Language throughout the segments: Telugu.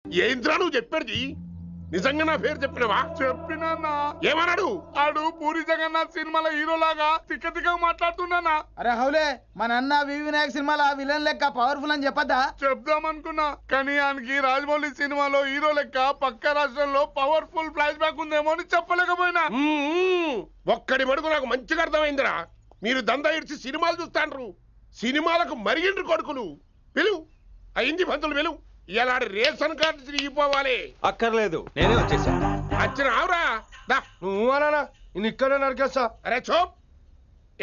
ఏంద్రా నువ్వు చెప్పేది? నిజంగా నా పేరు చెప్పినవా? చెప్పినా. ఏమన్నాడు? ఆడు పూరి జగన్నాథ్ సినిమాలో హీరోలాగా తిక్క మాట్లాడుతున్నానా. అరే హౌలే, మన అన్న వినాయక్ సినిమాలో విలన్ లెక్క పవర్ఫుల్ అని చెప్పద్దా? చెప్దామనుకున్నా కానీ ఆయనకి రాజమౌళి సినిమాలో హీరో లెక్క పక్క రాష్ట్రంలో పవర్ఫుల్ ఫ్లాష్ బ్యాక్ ఉందేమో అని చెప్పలేకపోయినా. ఒక్కడి మడుగు నాకు మంచిగా అర్థమైందిరా. మీరు దందా ఇడిచి సినిమాలు చూస్తాండ్రు, సినిమాలకు మరిగిండ్రు కొడుకులు. పిలువు అయింది పంతులు, పిలువు. ఇలా రేషన్ కార్డు తిరిగిపోవాలి. అక్కర్లేదు, నేనే వచ్చేసా. వచ్చిన ఆవురా. నువ్వు అనా నేను ఇక్కడే నరికేస్తా. అరే చోప్.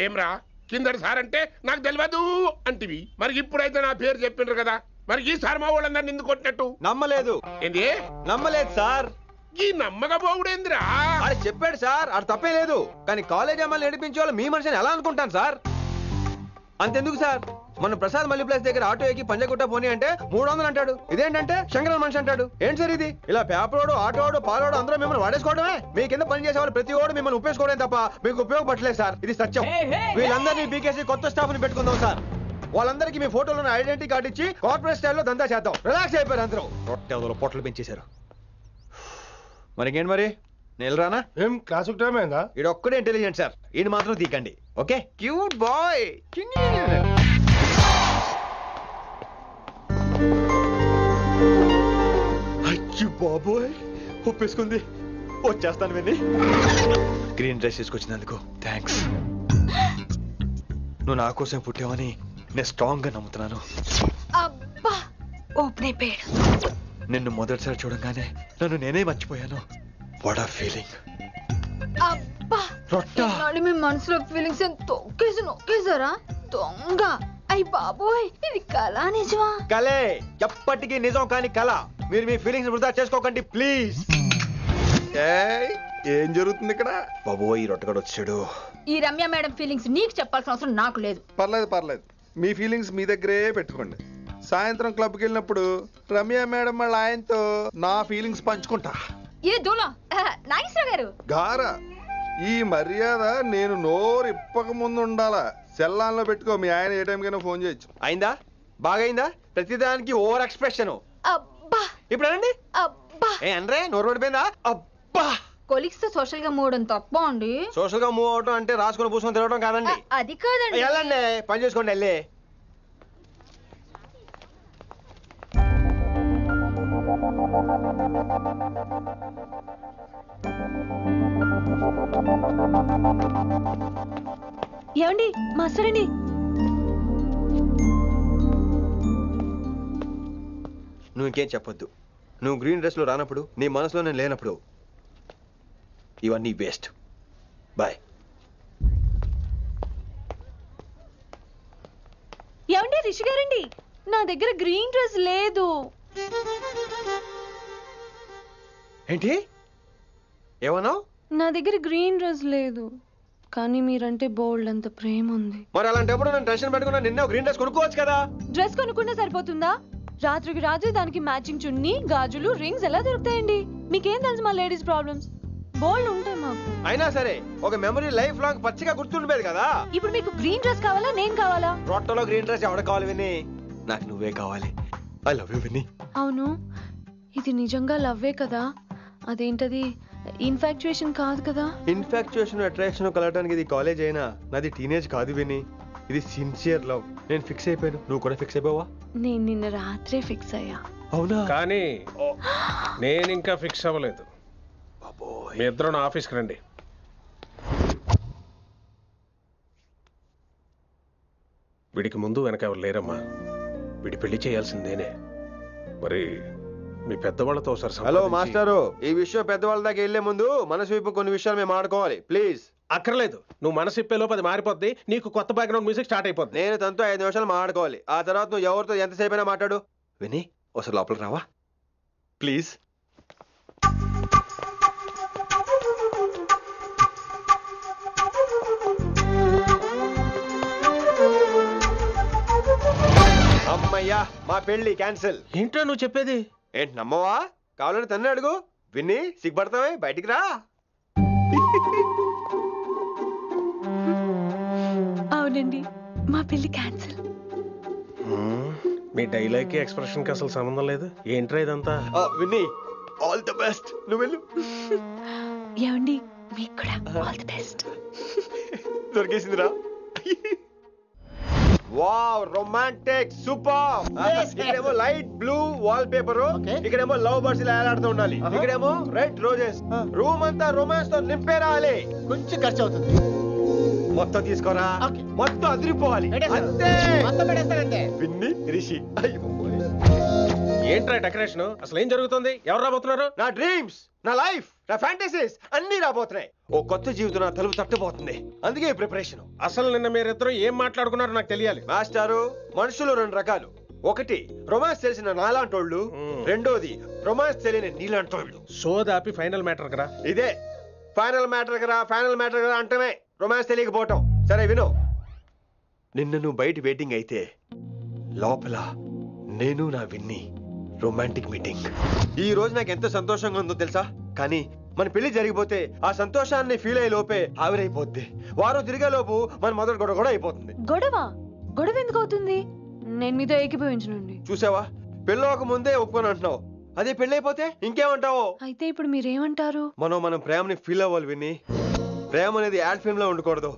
ఏమ్రా కిందటి సార్ అంటే నాకు తెలియదు అంటివి, మరి ఇప్పుడైతే నా పేరు చెప్పిండ్రు కదా, మరి ఈసారి మా వాళ్ళందరినీ ఎందుకు కొట్టినట్టు? నమ్మలేదు. ఏంది? నమ్మలేదు సార్. ఈ నమ్మకపోవుడేందిరా? అది చెప్పాడు సార్, అది తప్పే లేదు. కానీ కాలేజ్ అమ్మాయిలు నడిపించే వాళ్ళు మీ మనిషిని ఎలా అనుకుంటాను సార్? అంతెందుకు సార్, మన ప్రసాద్ మల్లీప్లేస్ దగ్గర ఆటో ఎక్కి పంజగుట్ట పోనీ అంటే 300 అంటాడు. ఇదేంటంటే శంకరన్ మనిషి అంటాడు. ఏంటి సార్ ఇది? ఇలా పేపరోడు, ఆటోడు, పాలోడు అందరూ మిమ్మల్ని వాడేసుకోవడమే. మీ కింద పని చేసే వాళ్ళు ప్రతి ఓడు మిమ్మల్ని ఉపయోగించుకోవడం తప్ప మీకు ఉపయోగపడలేదు సార్. ఇది సత్యం. వీళ్ళందరినీ బీకేసి కొత్త స్టాఫ్ ని పెట్టుకుందాం సార్. వాళ్ళందరికీ మీ ఫోటోలను ఐడెంటిటీ కార్డు ఇచ్చి కార్పొరేట్ స్టైల్లో దందా చేద్దాం. రిలాక్స్ అయిపోయారు అందరూ. రొట్టె పొట్టలు పెంచేశారు. మరికేంటి మరి నేను రానా? ఏం క్లాస్ టైం అయిందా? ఈడు ఒక్కడే ఇంటెలిజెంట్ సార్, ఈయన మాత్రం తీకండి. ఓకే? Cute boy. అయ్యో బాబోయ్, ఒప్పేసుకుంది. వచ్చేస్తాను విని. గ్రీన్ డ్రెస్ తీసుకొచ్చినందుకు థ్యాంక్స్. నువ్వు నా కోసం పుట్టావని నేను స్ట్రాంగ్ గా నమ్ముతున్నాను. అబ్బా ఓపెన్ అయిపోయాడు. నిన్ను మొదటిసారి చూడంగానే నన్ను నేనే మర్చిపోయాను. వాట్ ఆ ఫీలింగ్. అబ్బా రొట్టె. మీ మనసులో ఫీలింగ్స్ తొక్కేసి నొక్కేసారా దొంగ? అయ్యి బాబోయ్, ఇది కళ నిజమా? కలే, ఎప్పటికీ నిజం కాని కళ. మీరు మీ ఫీలింగ్స్ వృధా చేసుకోకండి ప్లీజ్. ఏం జరుగుతుంది ఇక్కడ? బాబోయ్, ఈ రొట్టెగాడు వచ్చాడు. ఈ రమ్య మేడం ఫీలింగ్స్ నీకు చెప్పాల్సిన అవసరం నాకు లేదు. పర్లేదు, మీ ఫీలింగ్స్ మీ దగ్గరే పెట్టుకోండి. సాయంత్రం క్లబ్కి వెళ్ళినప్పుడు రమ్య మేడం వాళ్ళ ఆయనతో నా ఫీలింగ్స్ పంచుకుంటా. ఏ దూలం నాగేశ్వర గారు గారా, ఈ మర్యాద నేను నోరు ఇప్పక ముందు ఉండాలా. సెల్లాన్లో పెట్టుకో, మీ ఆయన ఏ టైంకైనా ఫోన్ చేయొచ్చు. అయిందా? బాగైందా? ప్రతిదానికి ఓవర్ ఎక్స్ప్రెషన్. అబ్బా ఇప్పుడు అనండి. అబ్బా ఏ అనరే, నోరు పడిపోయిందా? అబ్బా. కొలీగ్స్ తో సోషల్ గా మూవ్ అవడం తప్ప అండి. సోషల్ గా మూవ్ అవడం అంటే రాసుకొని పూసుకొని తిరగడం కాదండి. అది కాదండి. వెళ్ళండి, పని చేసుకోండి. వెళ్ళి ఏమండి మాస్టర్ అండి, నువ్వు ఇంకేం చెప్పొద్దు. నువ్వు గ్రీన్ డ్రెస్ లో రానప్పుడు, నీ మనసులో నేను లేనప్పుడు ఇవన్నీ వేస్ట్. బాయ్. ఏమండి రిషి గారండి, నా దగ్గర గ్రీన్ డ్రెస్ లేదు. ఏంటి ఏమన్నావు? నా దగ్గర గ్రీన్ డ్రెస్ లేదు, కానీ మీరంటే బోల్డ్ అంత ప్రేమ ఉంది. మరి అలాంటప్పుడు నేను టెన్షన్ పెట్టుకున్నా, నిన్న గ్రీన్ డ్రెస్ కొనుక్కోవచ్చు కదా. డ్రెస్ కొనుక్కుంటే సరిపోతుందా? రాత్రికి రాత్రి దానికి మ్యాచింగ్ చున్నీ, గాజులు, రింగ్స్ ఎలా దొరుకుతాయండి? మీకేం తెలుసు మా లేడీస్ ప్రాబ్లమ్స్? బోల్డ్ ఉంటాయి మాకు. అయినా సరే ఒక మెమరీ లైఫ్ లాంగ్ పచ్చిగా గుర్తుండిపోయేది కదా. ఇప్పుడు మీకు గ్రీన్ డ్రెస్ కావాలా, నేను కావాలా? రొట్టెలో గ్రీన్ డ్రెస్ ఎవడ కావాలి విని? నాకు నువ్వే కావాలి. ఐ లవ్ యూ విని. అవును, ఇది నిజంగా లవ్వే కదా? అదేంటది ఇన్ఫాక్చుయేషన్ కాదు కదా? ఇన్ఫాక్చుయేషన్ అట్రాక్షన్ కలగడానికి ఇది కాలేజ్ అయినా నాది టీనేజ్ కాదు విని. ఇది సిన్సియర్ లవ్. నేను ఫిక్స్ అయిపోయాను, నువ్వు కూడా ఫిక్స్ అయిపోవా? నేను నిన్న రాత్రే ఫిక్స్ అయ్యా. అవునా? కానీ నేను ఇంకా ఫిక్స్ అవ్వలేదు. మీ ఇద్దరు నా ఆఫీస్కి రండి. వీడికి ముందు వెనక ఎవరు లేరమ్మా. వీడి పెళ్లి చేయాల్సిందేనే. మరి మీ పెద్దవాళ్ళతో ఒకసారి. హలో మాస్టారు, ఈ విషయం పెద్దవాళ్ళ దాకా వెళ్లే ముందు మనసు వైపు కొన్ని విషయాలు మేము ఆడుకోవాలి ప్లీజ్. అక్కర్లేదు, నువ్వు మనసు ఇప్పేలోపు అది మారిపోద్ది. నీకు కొత్త బ్యాక్గ్రౌండ్ మ్యూజిక్ స్టార్ట్ అయిపోద్ది. నేను తనతో 5 నిమిషాలు మాట్లాడుకోవాలి. ఆ తర్వాత నువ్వు ఎవరితో ఎంతసేపు అయినా మాట్లాడు. విని ఒకసారి లోపలికి రావా ప్లీజ్? అమ్మయ్యా, మా పెళ్లి క్యాన్సిల్. ఏంటో నువ్వు చెప్పేది? ఏంటి నమ్మవా? కావాలని తన్నే అడుగు. విన్ని సిగ్గుపడతావే, బయటికి రా. అవునండి, మా పెళ్లి క్యాన్సిల్. మీ డైలాగ్ కి ఎక్స్ప్రెషన్ కి అసలు సంబంధం లేదు. ఏంట్రా ఇదంతా? Vinni all the best. నువ్వు వెళ్ళు. ఏమండి మీకు కూడా ఆల్ ది బెస్ట్. దొరికేసిందిరా. Wow romantic super. ఇక్కడేమో లైట్ బ్లూ వాల్ పేపర్, ఇక్కడేమో లవ్ బర్డ్స్ ఇలా ఏలాడుతూ ఉండాలి, ఇక్కడేమో రెడ్ రోజెస్. రూమ్ అంతా రొమాన్స్ తో నింపే రావాలి. కొంచెం ఖర్చు అవుతుంది. మొత్తం తీసుకోరా, మొత్తం అదిరిపోవాలి అంతే. విన్ని రిషి. ఏంట్రా డెకరేషన్? అసలు ఏం జరుగుతుంది? ఎవరు రాబోతున్నారు? నా డ్రీమ్స్, నా లైఫ్, నా ఫ్యాంటసీస్ అన్ని రాబోతున్నాయి. ఓ కొత్త జీవితం నా తలుపు తట్టబోతుంది. అందుకే ప్రిపరేషన్. అసలు నిన్న మీరిద్దరు ఏం మాట్లాడుకున్నారో నాకు తెలియాలి. మాస్టారు, మనుషులు రెండు రకాలు. ఒకటి రొమాన్స్ తెలిసిన నాలాంటోళ్ళు, రెండోది రొమాన్స్ తెలియని నీలాంటోళ్ళు. సోదాపి ఫైనల్ మ్యాటర్ కదా. ఇదే ఫైనల్ మ్యాటర్ కదా. ఫైనల్ మ్యాటర్ కదా అంటమే రొమాన్స్ తెలియకపోవటం. సరే విను, నిన్న నువ్వు బయట వెయిటింగ్ అయితే లోపల నేను నా విన్ని రొమాంటిక్ మీటింగ్. ఈ రోజు నాకు ఎంత సంతోషంగా ఉందో తెలుసా? కానీ మన పెళ్లి జరిగిపోతే ఆ సంతోషాన్ని ఫీల్ అయ్యే లోపే ఆవిరైపోద్ది. వారం తిరిగే లోపు మన మొదటి గొడవ కూడా అయిపోతుంది. గొడవ ఎందుకు అవుతుంది? నేను మీతో ఏకీభవించనండి. చూసావా, పెళ్ళవక ముందే ఒప్పుకొని అంటున్నావు, అదే పెళ్ళైపోతే ఇంకేమంటావు? అయితే ఇప్పుడు మీరేమంటారు? మనం ప్రేమని ఫీల్ అవ్వాలి విని. ప్రేమ అనేది యాడ్ ఫిల్మ్ లో ఉండకూడదు.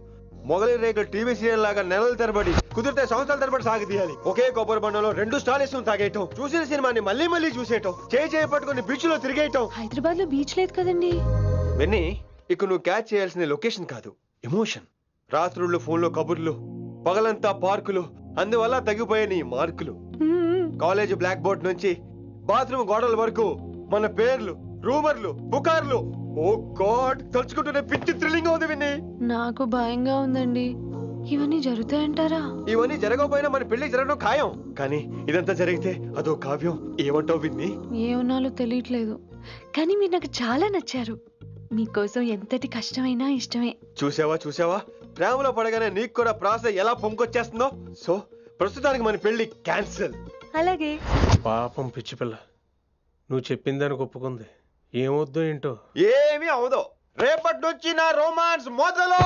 మొగలి రేకులు టీవీ సీరియల్ లాగా నెలల తరబడి, కుదిరితే సంవత్సరాల తరబడి సాగి తీయాలి. ఒకే కొబ్బరి బండలో 2 స్టాలిస్ తాగేయటం, చూసిన సినిమాని మళ్ళీ మళ్ళీ చూసేయటం, చేయి పట్టుకుని బీచ్ లో తిరిగేయటం. హైదరాబాద్ లో బీచ్ లేదు కదండి. విన్ని, ఇక నువ్వు క్యాచ్ చేయాల్సిన లొకేషన్ కాదు, ఎమోషన్. రాత్రుళ్ళు ఫోన్ లో కబుర్లు, పగలంతా పార్కులు, అందువల్ల తగ్గిపోయే నీ మార్కులు. కాలేజ్ బ్లాక్ బోర్డ్ నుంచి బాత్రూమ్ గోడల వరకు మన పేర్లు, రూమర్లు, పుకార్లు. ఓ గాడ్, తలుచుకుంటూనే పిచ్చి థ్రిల్లింగ్ ఉంది విన్ని. నాకు భయంగా ఉందండి. ఇవన్నీ జరుగుతాయంటారా? ఇవన్నీ జరగకపోయినా మన పెళ్లి జరగడం ఖాయం. కానీ ఇదంతా జరిగితే అదో కావ్యం. ఏమంటావు విన్ని? ఏమన్నాలో తెలియట్లేదు, కానీ మీరు నాకు చాలా నచ్చారు. మీకోసం ఎంతటి కష్టమైనా ఇష్టమే. చూసావా, ప్రేమలో పడగానే నీకు కూడా ప్రాస ఎలా పొంగొచ్చేస్తుందో. సో ప్రస్తుతానికి మన పెళ్లి క్యాన్సిల్. అలాగే. పాపం పిచ్చి పిల్ల, నువ్వు చెప్పిందానికి ఒప్పుకుంది. ఏమొద్దు ఏంటో. ఏమీ అవదో. రేపటి నుంచి నా రొమాన్స్ మొదలు.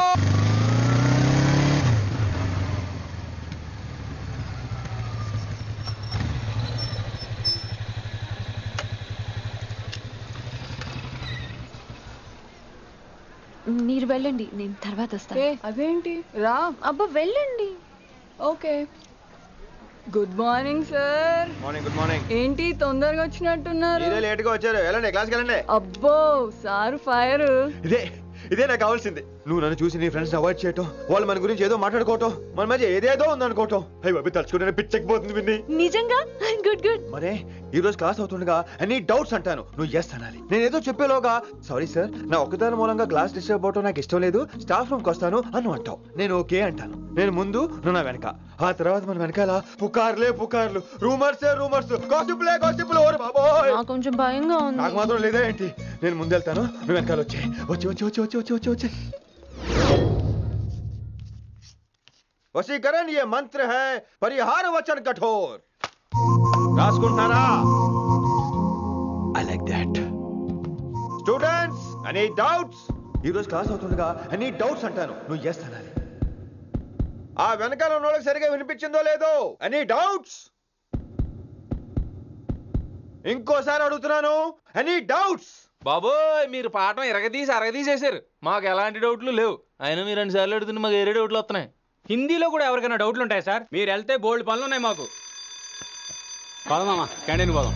మీరు వెళ్ళండి, నేను తర్వాత వస్తాను. అదేంటి రా. అబ్బా వెళ్ళండి. Okay. Good morning sir. Morning. Good morning. ఏంటి తొందరగా వచ్చినట్టున్నారు? మీరే లేట్ గా వచ్చారు. వెళ్ళండి, క్లాస్కి వెళ్ళండి. అబ్బో సార్ ఫైర్. ఇదే నాకు కావాల్సింది. నువ్వు నన్ను చూసి నీ ఫ్రెండ్స్ అవాయిడ్ చేయటం, వాళ్ళు మన గురించి ఏదో మాట్లాడుకోవటం, మన మధ్య ఏదేదో ఉందనుకోవటం. అయ్యి బాబు, తలుచుకుంటే పిచ్చెక్కిపోతుంది విన్ని. నిజంగా గుడ్. మరే ఈ రోజు క్లాస్ అవుతుండగా ఎనీ డౌట్స్ అంటాను, నువ్వు ఎస్ అనాలి. నేను ఏదో చెప్పేలోగా సారీ సార్, నా ఒక్కదాని మూలంగా క్లాస్ డిస్టర్బ్ అవటం నాకు ఇష్టం లేదు, స్టాఫ్ రూమ్కి వస్తాను అని అంటావు. నేను ఓకే అంటాను. నేను ముందు, నువ్వు నా వెనక. ఆ తర్వాత మన వెనకాల పుకార్లు, రూమర్స్, గాసిప్లే. ఓరు బాబోయ్, నాకు కొంచెం భయంగా ఉంది. నాకు మాత్రం లేదా ఏంటి? నేను ముందు వెళ్తాను, నువ్వు వెనకాల వచ్చే. వచ్చి వశీకరణ ये मंत्र है, परिहार वचन कठोर. రాసుకుంటారా? I like that. Students, any doubts? ఈ రోజు క్లాస్ అవుతుండగా ఎనీ డౌట్స్ అంటాను, నువ్వు ఎస్ అనాలి. ఆ వెనకాల ఉన్న వాళ్ళకి సరిగా వినిపించిందో లేదో? Any doubts? ఇంకోసారి అడుగుతున్నాను, ఎనీ డౌట్స్? బాబోయ్, మీరు పాఠం అరగదీసేశారు. మాకు ఎలాంటి డౌట్లు లేవు. అయినా మీరు 2 సార్లు అడుగుతుంటే మాకు ఏరే డౌట్లు వస్తున్నాయి. హిందీలో కూడా ఎవరికైనా డౌట్లు ఉంటాయి సార్? మీరు వెళ్తే బోల్డ్ పనులు ఉన్నాయి మాకు. పోదామా, క్యాంటీన్ పోదాం.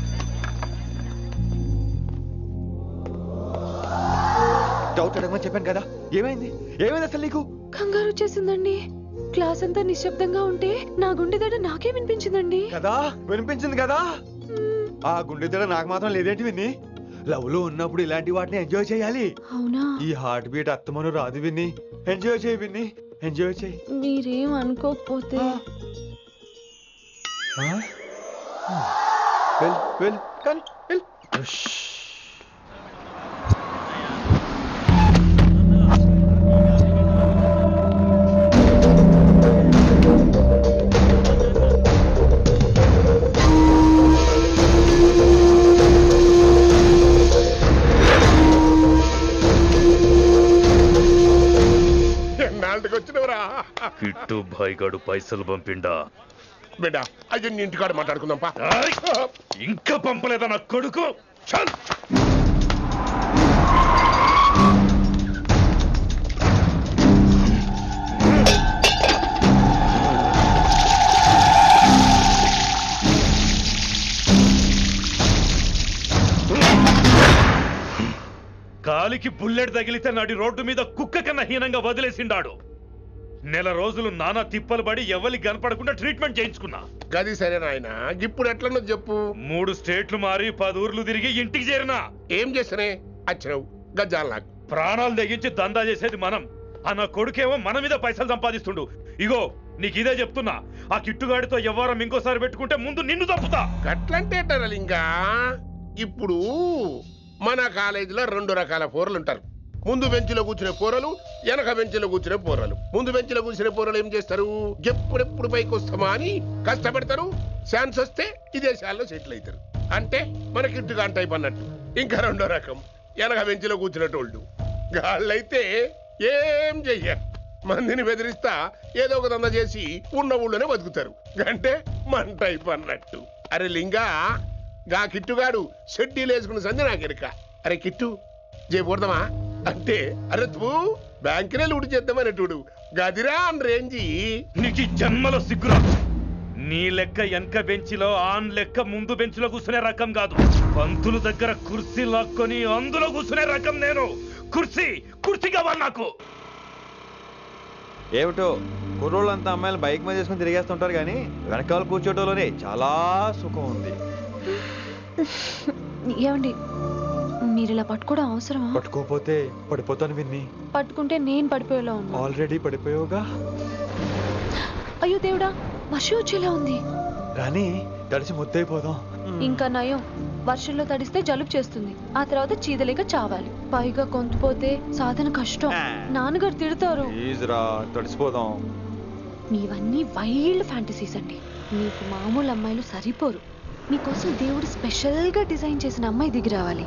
డౌట్ అడగమని చెప్పాను కదా, ఏమైంది అసలు నీకు? కంగారు వచ్చేసిందండి. క్లాస్ అంతా నిశ్శబ్దంగా ఉంటే నా గుండె దడ నాకే వినిపించిందండి. కదా, వినిపించింది కదా. ఆ గుండె దడ నాకు మాత్రం లేదేంటి విన్ని? లవ్ లో ఉన్నప్పుడు ఇలాంటి వాటిని ఎంజాయ్ చేయాలి. అవునా? ఈ హార్ట్ బీట్ అత్తమను రాదు విన్ని. ఎంజాయ్ చేయి విన్ని, ఎంజాయ్ చేయి. మీరేం అనుకోకపోతే. వెల్ కానీ వెల్. ఎన్నాళ్ళకి వచ్చినవరా? కిట్టు భాయ్ గాడు పైసలు పంపిండా. బిడ్డ అయ్యో నీ ఇంటికాడ మాట్లాడుకుందాంపా. ఇంకా పంపలేదా నా కొడుకు? చల్ కాలికి బుల్లెట్ తగిలితే నాడి రోడ్డు మీద కుక్క కన్నా హీనంగా వదిలేసిండాడు. నెల రోజులు నానా తిప్పలు పడి ఎవరికి కనపడకుండా ట్రీట్మెంట్ చేయించుకున్నా. గది సరే నాయన, ఇప్పుడు ఎట్లన్నో చెప్పు. 3 స్టేట్లు మారి 10 ఊర్లు తిరిగి ఇంటికి చేరినా. ఏం చేసినే వచ్చినావు గజ్జాలు నాకు. ప్రాణాలు తెగించి దందా చేసేది మనం. ఆ నా కొడుకేమో మన మీద పైసలు సంపాదిస్తుండు. ఇగో నీకు ఇదే చెప్తున్నా, ఆ కిట్టుగాడితో ఎవరం ఇంకోసారి పెట్టుకుంటే ముందు నిన్ను తప్పుతా. గట్లంటే ఇంకా ఇప్పుడు మన కాలేజీలో 2 రకాల పోరలు ఉంటారు. ముందు బెంచ్లో కూర్చునే పోరలు, వెనక బెంచ్లో కూర్చునే పోరలు. ముందు బెంచ్లో కూర్చునే పోరలు ఏం చేస్తారు? ఎప్పుడెప్పుడు పైకి వస్తామా అని కష్టపడతారు. ఛాన్స్ వస్తే విదేశాల్లో సెటిల్ అవుతారు. అంటే మనకి ఇట్టుగా టైప్ అన్నట్టు. ఇంకా 2వ రకం వెనక బెంచ్లో కూర్చునేటోళ్ళు. వాళ్ళైతే ఏం చెయ్యరు, మందిని బెదిరిస్తా ఏదో ఒక దంద చేసి ఉన్న ఊళ్ళోనే బతుకుతారు. అంటే మన టైప్ అన్నట్టు. అరే లింగా, గా కిట్టుగాడు షెడ్డీలు వేసుకున్న సంధి నాకెరక. అరే కిట్టు చేయకూడదామా అంటే, అరే తూ బ్యాంకునే లూటి చేద్దామనేటోడు గదిరా అని రేంజి. నీకు జన్మలో సిగ్గురా. నీ లెక్క వెనక బెంచిలో ఆన్ లెక్క ముందు బెంచ్లో కూర్చునే రకం కాదు. పంతులు దగ్గర కుర్చీ లాక్కొని అందులో కూర్చునే రకం నేను. కుర్చీ కావాలి నాకు. ఏమిటో కుర్రోళ్ళంతా అమ్మాయిలు బైక్ మీద చేసుకుని తిరిగేస్తుంటారు కానీ వెనకాల కూర్చోటంలోనే చాలా సుఖం ఉంది. ఏమండి, మీరు ఇలా పట్టుకోవడం అవసరమా? పట్టుకోపోతే పడిపోతాను విన్ని. పట్టుకుంటే నేను పడిపోయేలా ఉన్నా. ఆల్రెడీ పడిపోయావుగా. అయ్యో దేవుడా, వర్షం వచ్చేలా ఉంది. రాని తడిసి ముద్దైపోదాం. ఇంకా నయం, వర్షంలో తడిస్తే జలుబు చేస్తుంది, ఆ తర్వాత చీదలేక చావాలి. పైగా కొంతపోతే సాధన కష్టం, నాన్నగారు తిడతారు. ప్లీజ్రా తడిసిపోదాం. మీవన్నీ వైల్డ్ ఫ్యాంటసీస్ అండి. మీకు మామూలు అమ్మాయిలు సరిపోరు. మీకోసం దేవుడు స్పెషల్ గా డిజైన్ చేసిన అమ్మాయి దిగి రావాలి.